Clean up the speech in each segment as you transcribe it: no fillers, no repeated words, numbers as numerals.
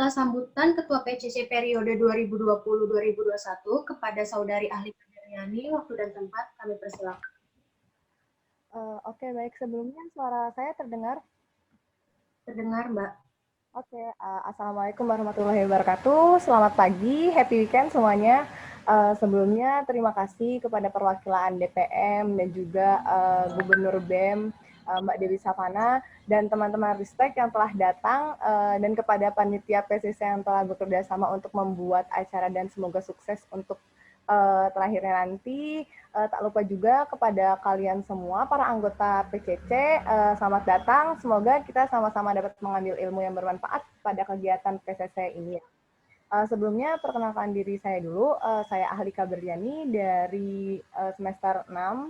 sambutan Ketua PCC periode 2020-2021 kepada Saudari Ahli Kaderyani. Waktu dan tempat kami persilakan. Oke, baik. Sebelumnya suara saya terdengar? Terdengar, Mbak. Oke, Assalamualaikum warahmatullahi wabarakatuh. Selamat pagi, happy weekend semuanya. Sebelumnya terima kasih kepada perwakilan DPM dan juga Gubernur BEM, Mbak Dewi Savana, dan teman-teman Ristek yang telah datang, dan kepada panitia PCC yang telah bekerja sama untuk membuat acara dan semoga sukses untuk terakhirnya nanti. Tak lupa juga kepada kalian semua, para anggota PCC, selamat datang. Semoga kita sama-sama dapat mengambil ilmu yang bermanfaat pada kegiatan PCC ini. Sebelumnya, perkenalkan diri saya dulu. Saya Ahli Kaberyani dari semester 6,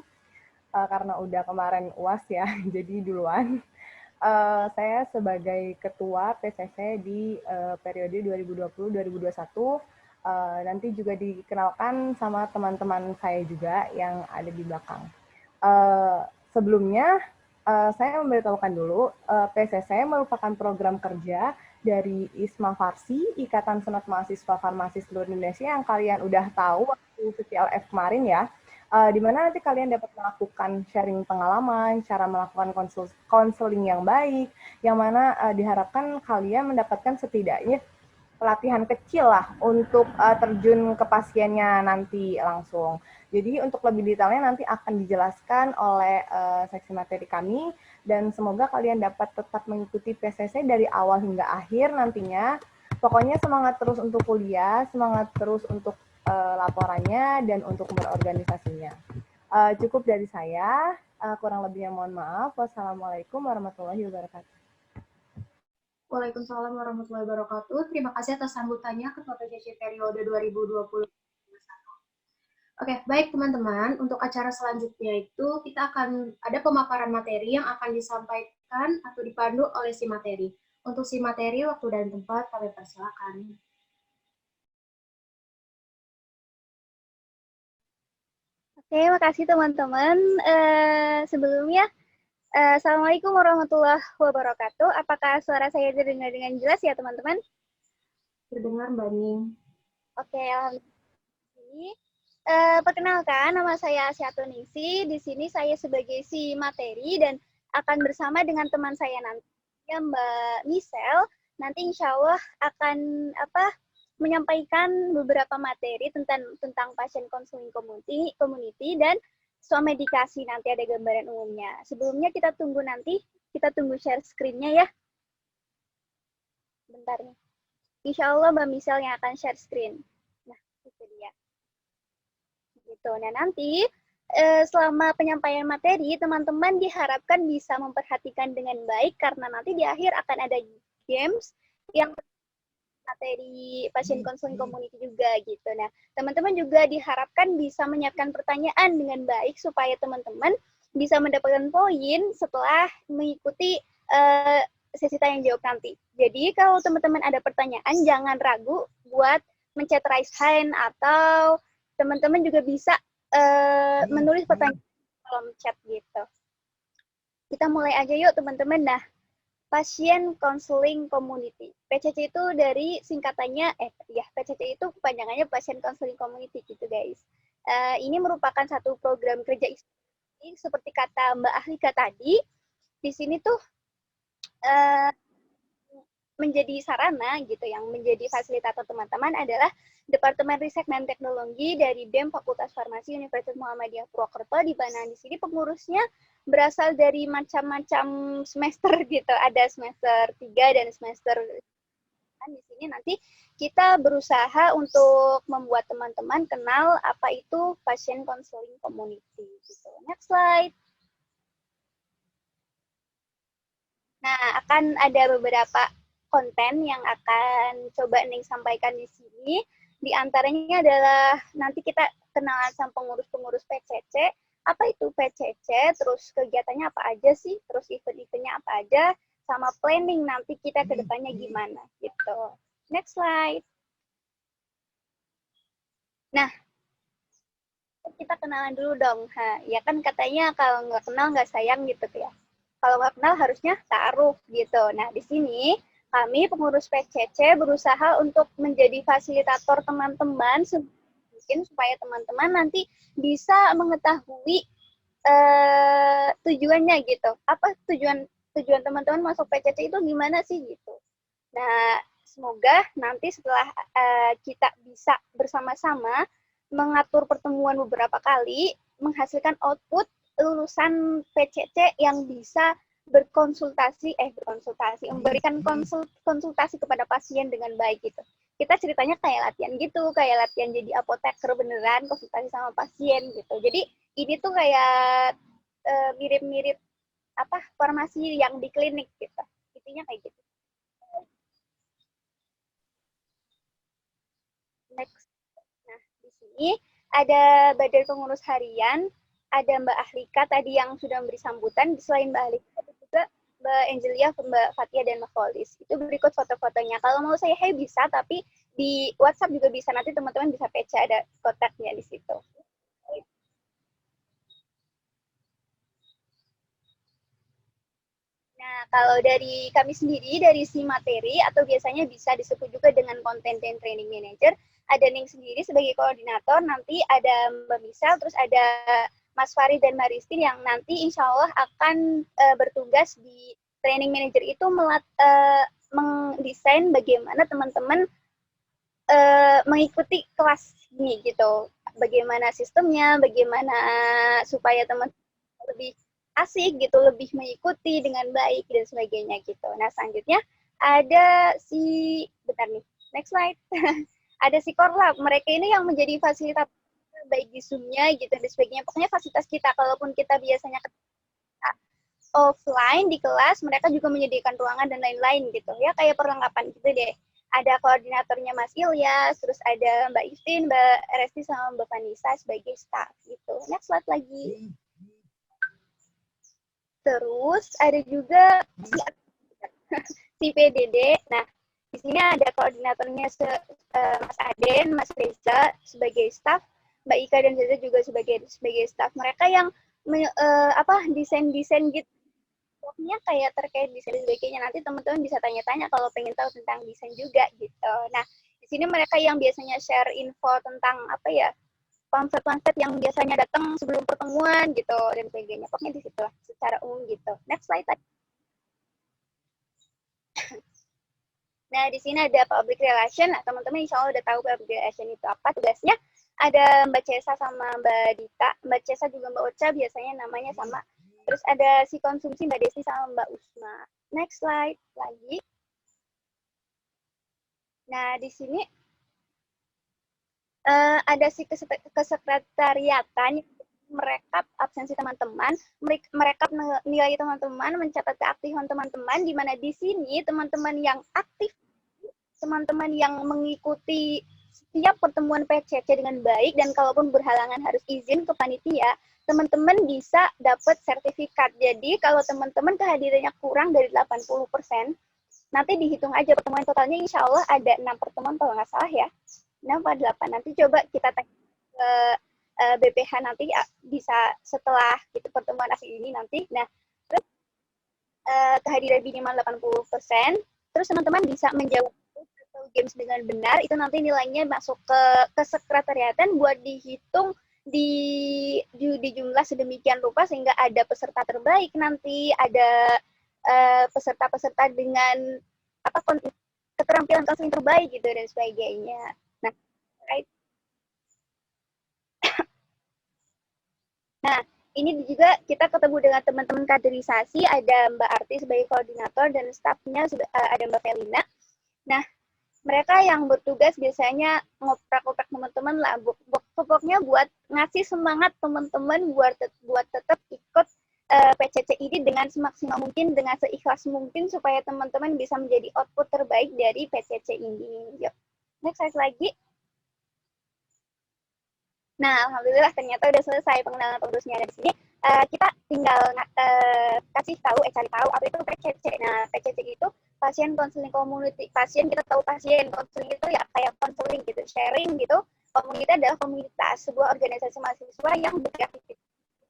karena udah kemarin UAS ya, jadi duluan. Saya sebagai Ketua PCC di periode 2020-2021, nanti juga dikenalkan sama teman-teman saya juga yang ada di belakang. Sebelumnya, saya memberitahukan dulu, PCC merupakan program kerja dari ISMA Farsi, Ikatan Senat Mahasiswa Farmasi seluruh Indonesia, yang kalian udah tahu waktu VCLF kemarin ya, di mana nanti kalian dapat melakukan sharing pengalaman, cara melakukan konseling yang baik, yang mana diharapkan kalian mendapatkan setidaknya pelatihan kecil lah untuk terjun ke pasiennya nanti langsung. Jadi untuk lebih detailnya nanti akan dijelaskan oleh seksi materi kami, dan semoga kalian dapat tetap mengikuti PCC dari awal hingga akhir nantinya. Pokoknya semangat terus untuk kuliah, semangat terus untuk laporannya, dan untuk berorganisasinya. Cukup dari saya, kurang lebihnya mohon maaf. Wassalamualaikum warahmatullahi wabarakatuh. Waalaikumsalam warahmatullahi wabarakatuh. Terima kasih atas sambutannya Ketua PCC periode 2020. Oke, baik teman-teman. Untuk acara selanjutnya itu kita akan ada pemaparan materi yang akan disampaikan atau dipandu oleh si materi. Untuk si materi, waktu dan tempat kami persilakan. Oke, makasih teman-teman. Sebelumnya, Assalamualaikum warahmatullahi wabarakatuh. Apakah suara saya terdengar dengan jelas ya teman-teman? Terdengar, Mbak Ning. Oke, alhamdulillah. Perkenalkan, nama saya Asyatunisi. Di sini saya sebagai si materi dan akan bersama dengan teman saya nanti, Mbak Michelle. Nanti insya Allah akan menyampaikan beberapa materi tentang pasien konseling community dan swamedikasi. Nanti ada gambaran umumnya. Sebelumnya kita tunggu share screen-nya ya. Bentar nih. Insya Allah Mbak Michelle yang akan share screen. Nah, itu dia. Gitu. Nah, nanti selama penyampaian materi, teman-teman diharapkan bisa memperhatikan dengan baik karena nanti di akhir akan ada games yang materi pasien konseling community juga gitu. Nah, teman-teman juga diharapkan bisa menyiapkan pertanyaan dengan baik supaya teman-teman bisa mendapatkan poin setelah mengikuti sesi tanya jawab nanti. Jadi kalau teman-teman ada pertanyaan jangan ragu buat mencet raise hand atau teman-teman juga bisa menulis pertanyaan di kolom chat gitu. Kita mulai aja yuk teman-teman. Nah, pasien konseling community. PCC itu dari singkatannya, PCC itu kepanjangannya pasien konseling community gitu guys. Ini merupakan satu program kerja seperti kata Mbak Ahlika tadi. Di sini tuh menjadi sarana gitu, yang menjadi fasilitator teman-teman adalah Departemen Riset dan Teknologi dari BEM Fakultas Farmasi Universitas Muhammadiyah Purwokerto, di mana di sini pengurusnya berasal dari macam-macam semester gitu. Ada semester 3 dan semester di sini nanti kita berusaha untuk membuat teman-teman kenal apa itu pasien konseling community gitu. Next slide. Nah, akan ada beberapa konten yang akan coba Ning sampaikan di sini. Di antaranya adalah nanti kita kenalan sama pengurus-pengurus PCC. Apa itu PCC, terus kegiatannya apa aja sih, terus event-eventnya apa aja, sama planning nanti kita ke depannya gimana gitu. Next slide. Nah, kita kenalan dulu dong. Ya kan katanya kalau nggak kenal nggak sayang gitu ya. Kalau nggak kenal harusnya taruh gitu. Nah, di sini kami pengurus PCC berusaha untuk menjadi fasilitator teman-teman mungkin supaya teman-teman nanti bisa mengetahui tujuannya gitu. Apa tujuan teman-teman masuk PCC itu gimana sih gitu. Nah, semoga nanti setelah kita bisa bersama-sama mengatur pertemuan beberapa kali, menghasilkan output lulusan PCC yang bisa memberikan konsultasi kepada pasien dengan baik gitu. Kita ceritanya kayak latihan gitu, kayak latihan jadi apoteker beneran, konsultasi sama pasien gitu. Jadi ini tuh kayak mirip-mirip farmasi yang di klinik gitu. Intinya kayak gitu. Next. Nah, di sini ada badan pengurus harian, ada Mbak Ahlika tadi yang sudah memberi sambutan. Selain Mbak Ahlika, ada juga Mbak Angelia, Mbak Fatia, dan Mbak Folis. Itu berikut foto-fotonya. Kalau mau saya bisa, tapi di WhatsApp juga bisa. Nanti teman-teman bisa PC, ada kontaknya di situ. Nah, kalau dari kami sendiri, dari si materi, atau biasanya bisa disebut juga dengan content and training manager, ada Ning sendiri sebagai koordinator, nanti ada Mbak Misal, terus ada Mas Farid dan Maristin yang nanti insya Allah akan bertugas di training manager itu mendesain bagaimana teman-teman mengikuti kelas ini gitu. Bagaimana sistemnya, bagaimana supaya teman lebih asik gitu, lebih mengikuti dengan baik dan sebagainya gitu. Nah, selanjutnya ada bentar nih, next slide. Ada si Korlap, mereka ini yang menjadi fasilitas baik di Zoom-nya gitu dan sebagainya. Pokoknya fasilitas kita, kalaupun kita biasanya offline di kelas, mereka juga menyediakan ruangan dan lain-lain gitu. Ya kayak perlengkapan gitu deh. Ada koordinatornya Mas Ilyas, terus ada Mbak Iftin, Mbak Resti, sama Mbak Vanessa sebagai staff gitu. Next slide lagi. Terus ada juga si PDD. Nah, di sini ada koordinatornya Mas Aden, Mas Reza sebagai staff, Mbak Ika dan Zaza juga sebagai staff. Mereka yang desain-desain gitu. Pokoknya kayak terkait desain dan sebagainya. Nanti teman-teman bisa tanya-tanya kalau pengen tahu tentang desain juga gitu. Nah, di sini mereka yang biasanya share info tentang pamflet-pamflet yang biasanya datang sebelum pertemuan gitu dan sebagainya. Pokoknya di situ lah secara umum gitu. Next slide. Nah, di sini ada public relation. Nah, teman-teman insya Allah udah tahu public relation itu apa tugasnya. Ada Mbak Cesa sama Mbak Dita. Mbak Cesa juga Mbak Ocha biasanya namanya sama. Terus ada si konsumsi Mbak Desi sama Mbak Usma. Next slide lagi. Nah, di sini ada si kesekretariatan merekap absensi teman-teman, merekap nilai teman-teman, mencatat keaktifan teman-teman, di mana di sini teman-teman yang aktif, teman-teman yang mengikuti setiap pertemuan PCC dengan baik, dan kalaupun berhalangan harus izin ke panitia, teman-teman bisa dapat sertifikat. Jadi kalau teman-teman kehadirannya kurang dari 80%, nanti dihitung aja pertemuan totalnya, insya Allah ada 6 pertemuan kalau nggak salah ya. 6 atau 8. Nanti coba kita tanya ke BPH nanti bisa setelah gitu pertemuan asli ini nanti. Nah, terus kehadiran minimal 80%, terus teman-teman bisa menjawab games dengan benar, itu nanti nilainya masuk ke sekretariatan buat dihitung di jumlah sedemikian rupa sehingga ada peserta terbaik nanti, ada peserta-peserta dengan keterampilan konseling terbaik gitu dan sebagainya. Nah, right. Nah, ini juga kita ketemu dengan teman-teman kaderisasi, ada Mbak Arti sebagai koordinator dan stafnya ada Mbak Felina. Nah, mereka yang bertugas biasanya ngoprak-ngoprak teman-teman lah, pokoknya buat ngasih semangat teman-teman buat tetap ikut PCC ini dengan semaksimal mungkin, dengan seikhlas mungkin, supaya teman-teman bisa menjadi output terbaik dari PCC ini. Yuk. Next slide lagi. Nah, alhamdulillah ternyata udah selesai pengenalan pengurusnya. Di sini kita tinggal cari tahu apa itu PCC. Nah, PCC itu pasien konseling community. Pasien, kita tahu pasien, konseling itu ya kayak konseling gitu, sharing gitu. Komunitas adalah komunitas, sebuah organisasi mahasiswa yang beraktivitas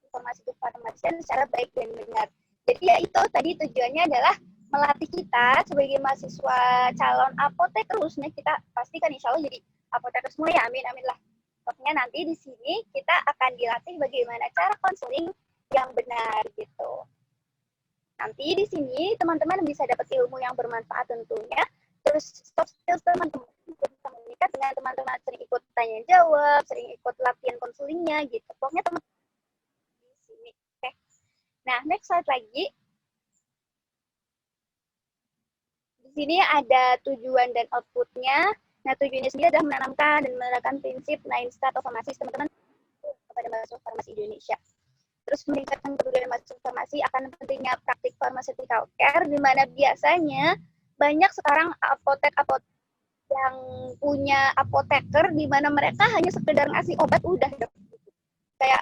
informasi kepada pasien secara baik dan benar. Jadi ya itu tadi tujuannya adalah melatih kita sebagai mahasiswa calon apoteker khususnya, kita pastikan insya Allah jadi apoteker semua ya, amin amin lah. Pokoknya nanti di sini kita akan dilatih bagaimana cara konseling yang benar gitu. Nanti di sini teman-teman bisa dapat ilmu yang bermanfaat tentunya. Terus soft skills teman-teman bisa meningkat dengan teman-teman sering ikut tanya jawab, sering ikut latihan konselingnya gitu. Pokoknya teman-teman di sini. Oke. Nah, next slide lagi. Di sini ada tujuan dan outputnya. Nah, tujuannya sendiri adalah menanamkan dan menerapkan prinsip 9 start of farmasi teman-teman kepada mahasiswa farmasi Indonesia. Terus meningkatkan kepedulian mahasiswa farmasi akan pentingnya praktik pharmaceutical care, di mana biasanya banyak sekarang apotek-apotek yang punya apoteker, di mana mereka hanya sekedar ngasih obat udah kayak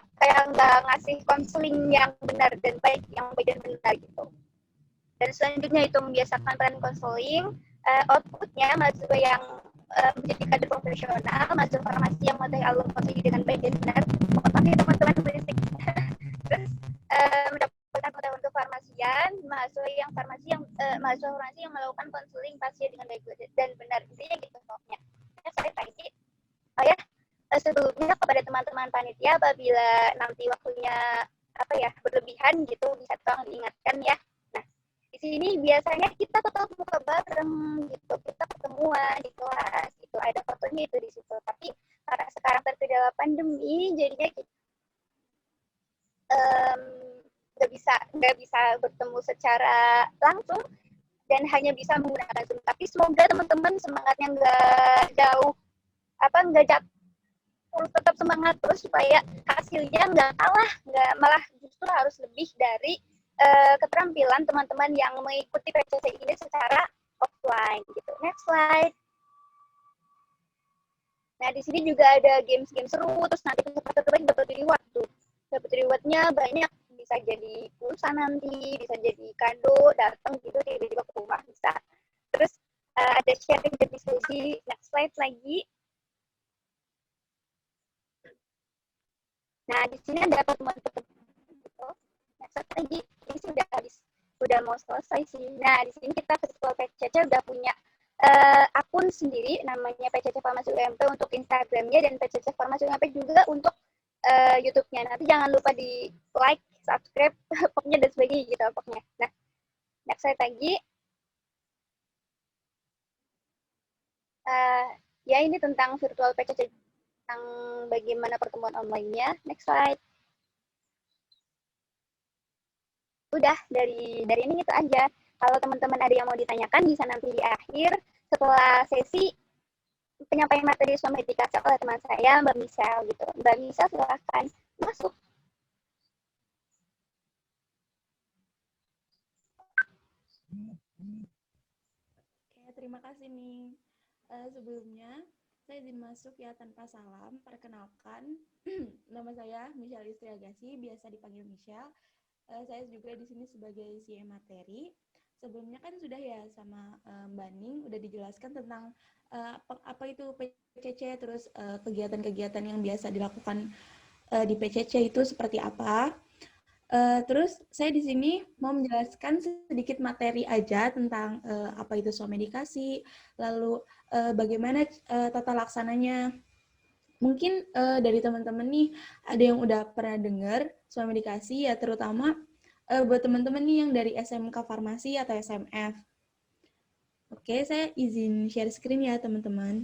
nggak ngasih konseling yang benar dan baik, yang baik dan benar gitu. Dan selanjutnya itu membiasakan peran konseling, outputnya mahasiswa yang menjadi kader profesional, mahasiswa farmasi yang mengetahui alur konseling dengan baik dan benar. Tapi teman-teman berisik. Terus mendapatkan pengetahuan kefarmasian, mahasiswa farmasi yang melakukan konseling pasien dengan baik dan benar. Intinya gitu pokoknya. Saya tadi, sebelumnya kepada teman-teman panitia, apabila nanti waktunya berlebihan gitu, bisa tolong diingatkan ya. Di sini biasanya kita tetap buka bareng gitu, kita ketemuan di kelas gitu, ada fotonya itu di situ. Tapi karena sekarang terkendala pandemi, jadinya kita nggak bisa bertemu secara langsung dan hanya bisa menggunakan Zoom. Tapi semoga teman-teman semangatnya nggak jatuh, tetap semangat terus supaya hasilnya nggak kalah, nggak malah justru harus lebih dari keterampilan teman-teman yang mengikuti PCC ini secara offline gitu. Next slide. Nah, di sini juga ada games-games seru, terus nanti peserta terbaik dapat reward tuh. Dapat rewardnya banyak, bisa jadi pulsa nanti, bisa jadi kado, datang gitu, tiba-tiba ke rumah bisa. Terus ada sharing dan diskusi. Next slide lagi. Nah, di sini ada pertemuan gitu. Next slide lagi. Ini sudah habis, udah mau selesai sih. Nah, di sini kita virtual PCC udah punya akun sendiri namanya PCC Farmasi UMP untuk Instagramnya dan PCC Farmasi UMP juga untuk YouTube-nya. Nanti jangan lupa di like, subscribe, pokoknya dan sebagainya gitu pokoknya. Nah, next slide lagi. Ya ini tentang virtual PCC, tentang bagaimana pertemuan online-nya. Next slide. Udah, dari ini itu aja. Kalau teman-teman ada yang mau ditanyakan, bisa nanti di akhir setelah sesi penyampaian materi suami dikasih oleh teman saya, Mbak Misel gitu. Mbak Misel silahkan masuk. Oke, terima kasih nih. Sebelumnya, saya izin masuk ya tanpa salam. Perkenalkan, nama saya Michelle Istri Agassi, biasa dipanggil Michelle. Saya juga di sini sebagai CM materi. Sebelumnya kan sudah ya sama Mbak Ning udah dijelaskan tentang apa itu PCC, terus kegiatan-kegiatan yang biasa dilakukan di PCC itu seperti apa. Terus saya di sini mau menjelaskan sedikit materi aja tentang apa itu swamedikasi, lalu bagaimana tata laksananya. Mungkin dari teman-teman nih ada yang udah pernah dengar swamedikasi ya, terutama buat teman-teman nih yang dari SMK Farmasi atau SMF. Oke, saya izin share screen ya teman-teman.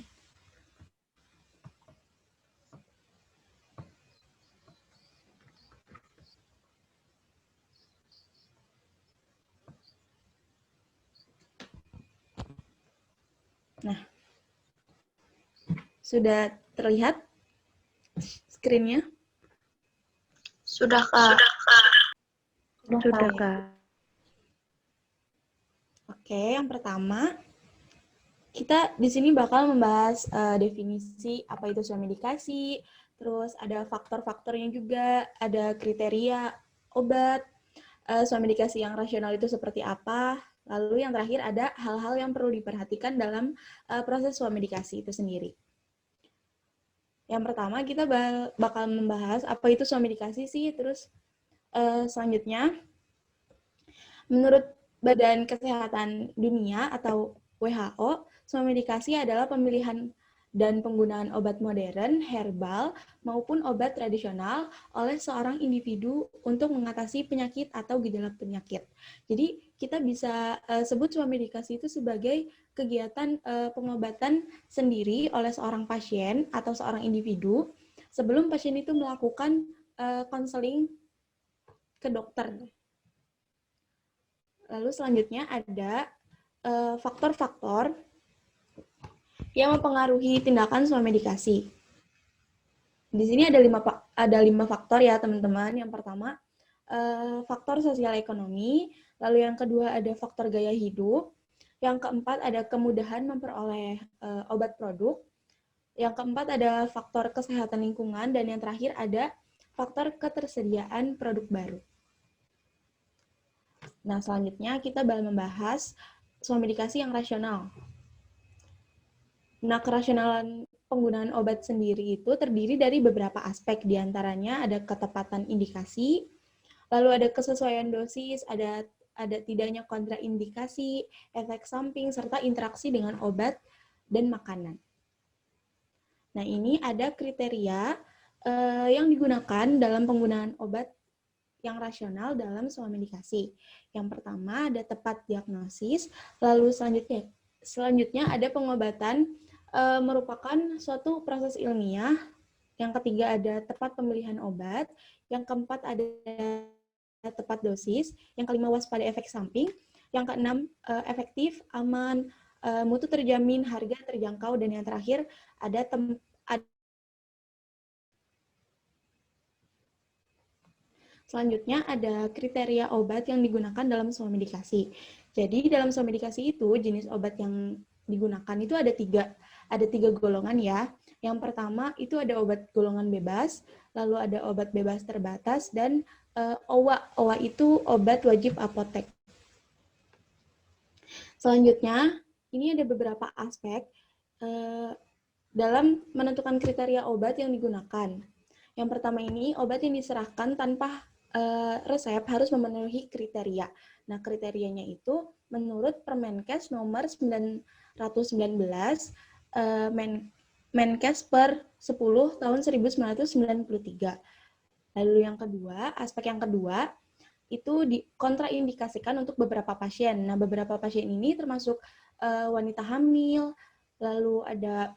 Nah, sudah terlihat screen-nya? Sudah, Kak. Sudah, Kak. Oke, yang pertama, kita di sini bakal membahas definisi apa itu swamedikasi, terus ada faktor-faktornya juga, ada kriteria obat, swamedikasi yang rasional itu seperti apa, lalu yang terakhir ada hal-hal yang perlu diperhatikan dalam proses swamedikasi itu sendiri. Yang pertama kita bakal membahas apa itu swamedikasi sih, terus selanjutnya menurut Badan Kesehatan Dunia atau WHO, somedikasi adalah pemilihan dan penggunaan obat modern, herbal, maupun obat tradisional oleh seorang individu untuk mengatasi penyakit atau gejala penyakit. Jadi kita bisa sebut somedikasi itu sebagai kegiatan pengobatan sendiri oleh seorang pasien atau seorang individu sebelum pasien itu melakukan konseling ke dokter. Lalu selanjutnya ada faktor-faktor yang mempengaruhi tindakan somedikasi. Di sini ada 5 faktor ya teman-teman. Yang pertama, faktor sosial ekonomi. Lalu yang kedua ada faktor gaya hidup. Yang keempat ada kemudahan memperoleh obat produk. Yang keempat ada faktor kesehatan lingkungan. Dan yang terakhir ada faktor ketersediaan produk baru. Nah, selanjutnya kita bakal membahas somedikasi yang rasional. Nah, kerasionalan penggunaan obat sendiri itu terdiri dari beberapa aspek, diantaranya ada ketepatan indikasi, lalu ada kesesuaian dosis, ada tidaknya kontraindikasi, efek samping, serta interaksi dengan obat dan makanan. Nah, ini ada kriteria yang digunakan dalam penggunaan obat yang rasional dalam somedikasi. Yang pertama ada tepat diagnosis, lalu selanjutnya ada pengobatan merupakan suatu proses ilmiah. Yang ketiga ada tepat pemilihan obat, yang keempat ada tepat dosis, yang kelima waspada efek samping, yang keenam efektif, aman, mutu terjamin, harga terjangkau, dan yang terakhir ada selanjutnya ada kriteria obat yang digunakan dalam somedikasi. Jadi dalam somedikasi itu jenis obat yang digunakan itu ada tiga golongan ya. Yang pertama itu ada obat golongan bebas, lalu ada obat bebas terbatas, dan OWA. OWA itu obat wajib apotek. Selanjutnya, ini ada beberapa aspek dalam menentukan kriteria obat yang digunakan. Yang pertama ini, obat yang diserahkan tanpa resep harus memenuhi kriteria. Nah, kriterianya itu menurut Permenkes nomor 919 Menkes per 10 tahun 1993. Lalu yang kedua, aspek yang kedua itu kontraindikasikan untuk beberapa pasien. Nah, beberapa pasien ini termasuk wanita hamil, lalu ada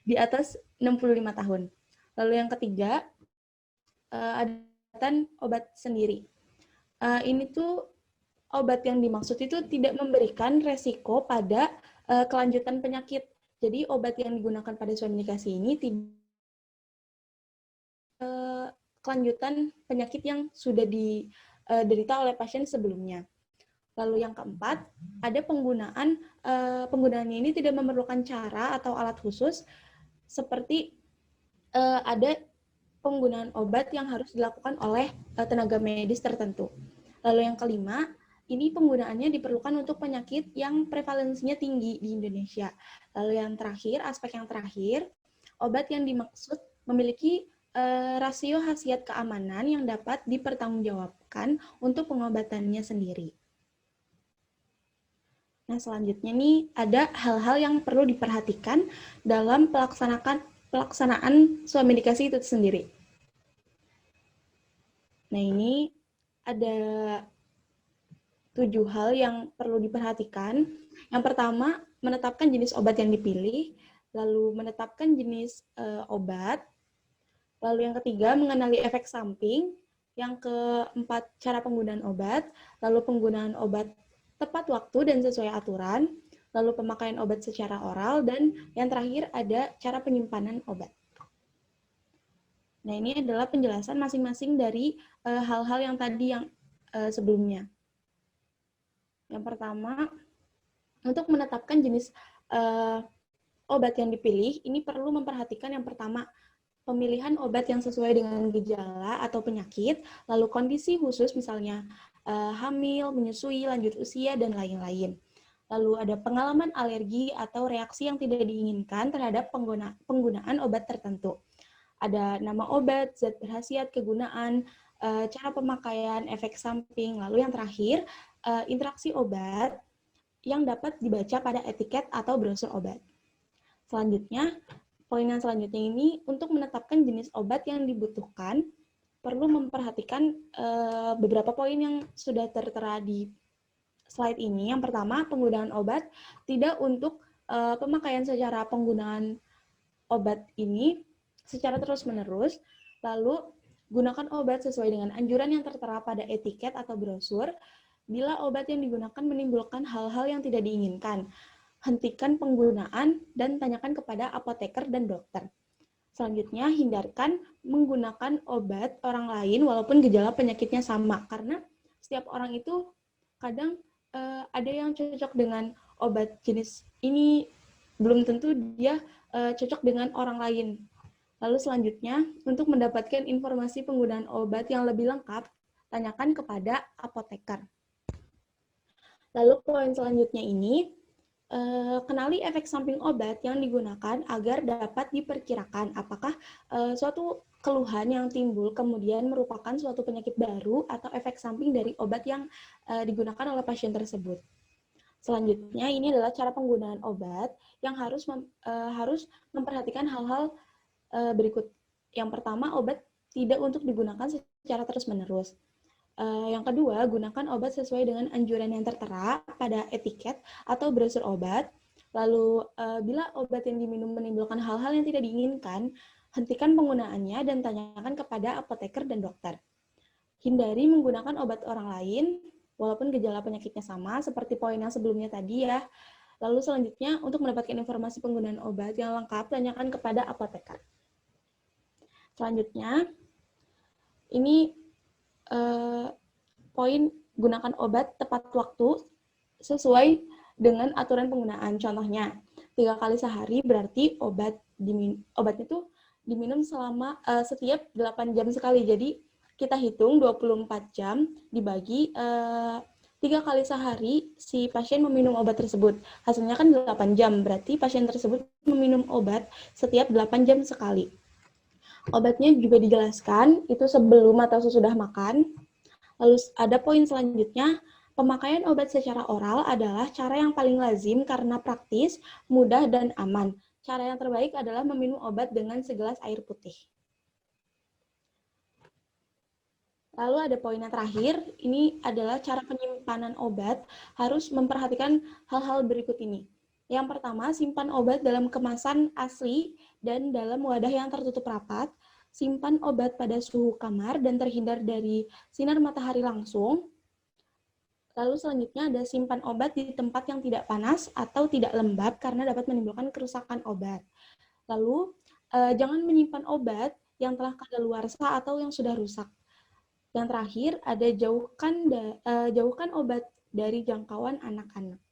di atas 65 tahun. Lalu yang ketiga, ada obat sendiri. Ini tuh obat yang dimaksud itu tidak memberikan resiko pada kelanjutan penyakit. Jadi obat yang digunakan pada somedikasi ini tidak kelanjutan penyakit yang sudah diderita oleh pasien sebelumnya. Lalu yang keempat, ada penggunaannya ini tidak memerlukan cara atau alat khusus, seperti ada penggunaan obat yang harus dilakukan oleh tenaga medis tertentu. Lalu yang kelima, ini penggunaannya diperlukan untuk penyakit yang prevalensinya tinggi di Indonesia. Lalu yang terakhir, aspek yang terakhir, obat yang dimaksud memiliki rasio khasiat keamanan yang dapat dipertanggungjawabkan untuk pengobatannya sendiri. Nah, selanjutnya nih ada hal-hal yang perlu diperhatikan dalam pelaksanaan somedikasi itu sendiri. Nah, ini ada 7 hal yang perlu diperhatikan. Yang pertama, menetapkan jenis obat yang dipilih, lalu menetapkan jenis obat, lalu yang ketiga, mengenali efek samping, yang keempat, cara penggunaan obat, lalu penggunaan obat tepat waktu dan sesuai aturan, lalu pemakaian obat secara oral, dan yang terakhir ada cara penyimpanan obat. Nah, ini adalah penjelasan masing-masing dari hal-hal yang tadi yang sebelumnya. Yang pertama, untuk menetapkan jenis obat yang dipilih, ini perlu memperhatikan yang pertama, pemilihan obat yang sesuai dengan gejala atau penyakit, lalu kondisi khusus misalnya hamil, menyusui, lanjut usia, dan lain-lain. Lalu ada pengalaman alergi atau reaksi yang tidak diinginkan terhadap penggunaan obat tertentu. Ada nama obat, zat berkhasiat, kegunaan, cara pemakaian, efek samping. Lalu yang terakhir, interaksi obat yang dapat dibaca pada etiket atau brosur obat. Selanjutnya, poin yang selanjutnya ini untuk menetapkan jenis obat yang dibutuhkan, perlu memperhatikan beberapa poin yang sudah tertera di slide ini. Yang pertama, penggunaan obat tidak untuk pemakaian secara penggunaan obat ini secara terus-menerus. Lalu, gunakan obat sesuai dengan anjuran yang tertera pada etiket atau brosur. Bila obat yang digunakan menimbulkan hal-hal yang tidak diinginkan, hentikan penggunaan dan tanyakan kepada apoteker dan dokter. Selanjutnya, hindarkan menggunakan obat orang lain walaupun gejala penyakitnya sama, karena setiap orang itu kadang ada yang cocok dengan obat jenis ini, belum tentu dia cocok dengan orang lain. Lalu selanjutnya, untuk mendapatkan informasi penggunaan obat yang lebih lengkap, tanyakan kepada apoteker. Lalu poin selanjutnya ini, kenali efek samping obat yang digunakan agar dapat diperkirakan apakah suatu keluhan yang timbul kemudian merupakan suatu penyakit baru atau efek samping dari obat yang digunakan oleh pasien tersebut. Selanjutnya, ini adalah cara penggunaan obat yang harus memperhatikan hal-hal berikut. Yang pertama, obat tidak untuk digunakan secara terus-menerus. Yang kedua, gunakan obat sesuai dengan anjuran yang tertera pada etiket atau brosur obat. Lalu, bila obat yang diminum menimbulkan hal-hal yang tidak diinginkan, hentikan penggunaannya dan tanyakan kepada apoteker dan dokter. Hindari menggunakan obat orang lain, walaupun gejala penyakitnya sama, seperti poin yang sebelumnya tadi ya. Lalu selanjutnya, untuk mendapatkan informasi penggunaan obat yang lengkap, tanyakan kepada apoteker. Selanjutnya, ini poin gunakan obat tepat waktu sesuai dengan aturan penggunaan. Contohnya, 3 kali sehari berarti obatnya itu diminum selama setiap 8 jam sekali. Jadi kita hitung 24 jam dibagi 3 kali sehari si pasien meminum obat tersebut. Hasilnya kan 8 jam, berarti pasien tersebut meminum obat setiap 8 jam sekali. Obatnya juga dijelaskan, itu sebelum atau sesudah makan. Lalu ada poin selanjutnya, pemakaian obat secara oral adalah cara yang paling lazim karena praktis, mudah, dan aman. Cara yang terbaik adalah meminum obat dengan segelas air putih. Lalu ada poin yang terakhir, ini adalah cara penyimpanan obat, harus memperhatikan hal-hal berikut ini. Yang pertama, simpan obat dalam kemasan asli dan dalam wadah yang tertutup rapat. Simpan obat pada suhu kamar dan terhindar dari sinar matahari langsung. Lalu selanjutnya ada simpan obat di tempat yang tidak panas atau tidak lembab karena dapat menimbulkan kerusakan obat. Lalu jangan menyimpan obat yang telah kadaluarsa atau yang sudah rusak. Yang terakhir ada jauhkan obat dari jangkauan anak-anak.